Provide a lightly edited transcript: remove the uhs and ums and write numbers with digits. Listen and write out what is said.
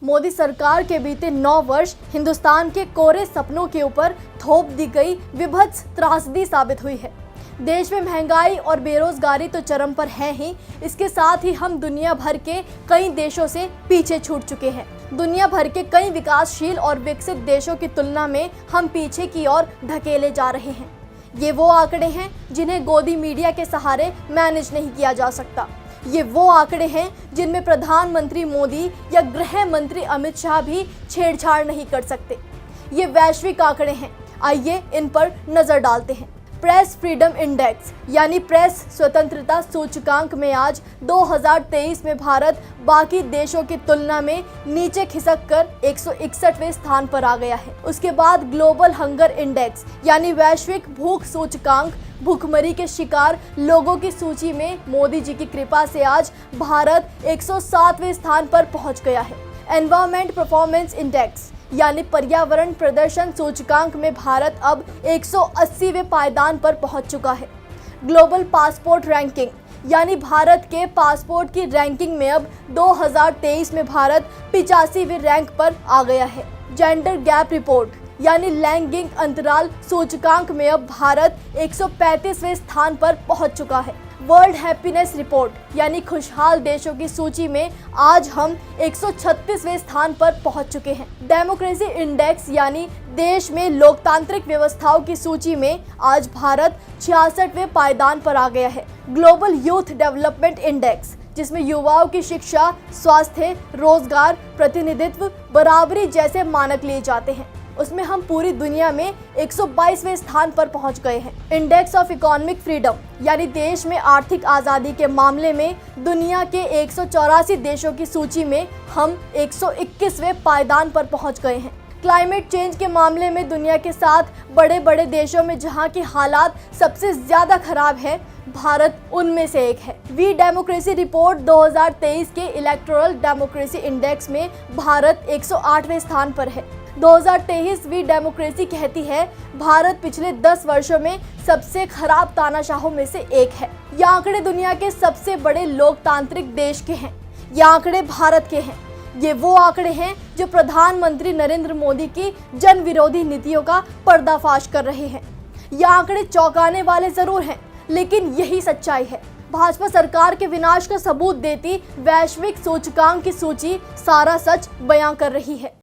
मोदी सरकार के बीते 9 वर्ष हिंदुस्तान के कोरे सपनों के ऊपर थोप दी गई विभत्स त्रासदी साबित हुई है। देश में महंगाई और बेरोजगारी तो चरम पर है ही, इसके साथ ही हम दुनिया भर के कई देशों से पीछे छूट चुके हैं। दुनिया भर के कई विकासशील और विकसित देशों की तुलना में हम पीछे की ओर धकेले जा रहे हैं। ये वो आंकड़े हैं जिन्हें गोदी मीडिया के सहारे मैनेज नहीं किया जा सकता। ये वो आंकड़े हैं जिनमें प्रधानमंत्री मोदी या गृह मंत्री अमित शाह भी छेड़छाड़ नहीं कर सकते। ये वैश्विक आंकड़े हैं, आइए इन पर नजर डालते हैं। प्रेस फ्रीडम इंडेक्स यानी प्रेस स्वतंत्रता सूचकांक में आज 2023 में भारत बाकी देशों की तुलना में नीचे खिसक कर 161वें स्थान पर आ गया है। उसके बाद ग्लोबल हंगर इंडेक्स यानी वैश्विक भूख सूचकांक, भूखमरी के शिकार लोगों की सूची में मोदी जी की कृपा से आज भारत 107वें स्थान पर पहुंच गया है। एनवायरमेंट परफॉर्मेंस इंडेक्स यानी पर्यावरण प्रदर्शन सूचकांक में भारत अब 180वें पायदान पर पहुंच चुका है। ग्लोबल पासपोर्ट रैंकिंग यानी भारत के पासपोर्ट की रैंकिंग में अब 2023 में भारत 85वें रैंक पर आ गया है। जेंडर गैप रिपोर्ट यानी लैंगिक अंतराल सूचकांक में अब भारत 135वें स्थान पर पहुंच चुका है। वर्ल्ड हैप्पीनेस रिपोर्ट यानी खुशहाल देशों की सूची में आज हम 136वें स्थान पर पहुंच चुके हैं। डेमोक्रेसी इंडेक्स यानी देश में लोकतांत्रिक व्यवस्थाओं की सूची में आज भारत 66वें पायदान पर आ गया है। ग्लोबल यूथ डेवलपमेंट इंडेक्स जिसमें युवाओं की शिक्षा, स्वास्थ्य, रोजगार, प्रतिनिधित्व, बराबरी जैसे मानक लिए जाते हैं, उसमें हम पूरी दुनिया में 122वें स्थान पर पहुंच गए हैं। इंडेक्स ऑफ इकोनॉमिक फ्रीडम यानी देश में आर्थिक आज़ादी के मामले में दुनिया के 184 देशों की सूची में हम 121वें पायदान पर पहुंच गए हैं। क्लाइमेट चेंज के मामले में दुनिया के 7 बड़े बड़े देशों में जहां की हालात सबसे ज़्यादा खराब है, भारत उनमें से एक है। वी डेमोक्रेसी रिपोर्ट 2023 के इलेक्टोरल डेमोक्रेसी इंडेक्स में भारत 108वें स्थान पर है। 2023 वी डेमोक्रेसी कहती है भारत पिछले 10 वर्षों में सबसे खराब तानाशाहों में से एक है। ये आंकड़े दुनिया के सबसे बड़े लोकतांत्रिक देश के हैं। ये आंकड़े भारत के हैं। ये वो आंकड़े हैं जो प्रधानमंत्री नरेंद्र मोदी की जन विरोधी नीतियों का पर्दाफाश कर रहे हैं। ये आंकड़े चौंकाने वाले जरूर हैं, लेकिन यही सच्चाई है। भाजपा सरकार के विनाश का सबूत देती वैश्विक सूचकांक की सूची सारा सच बयां कर रही है।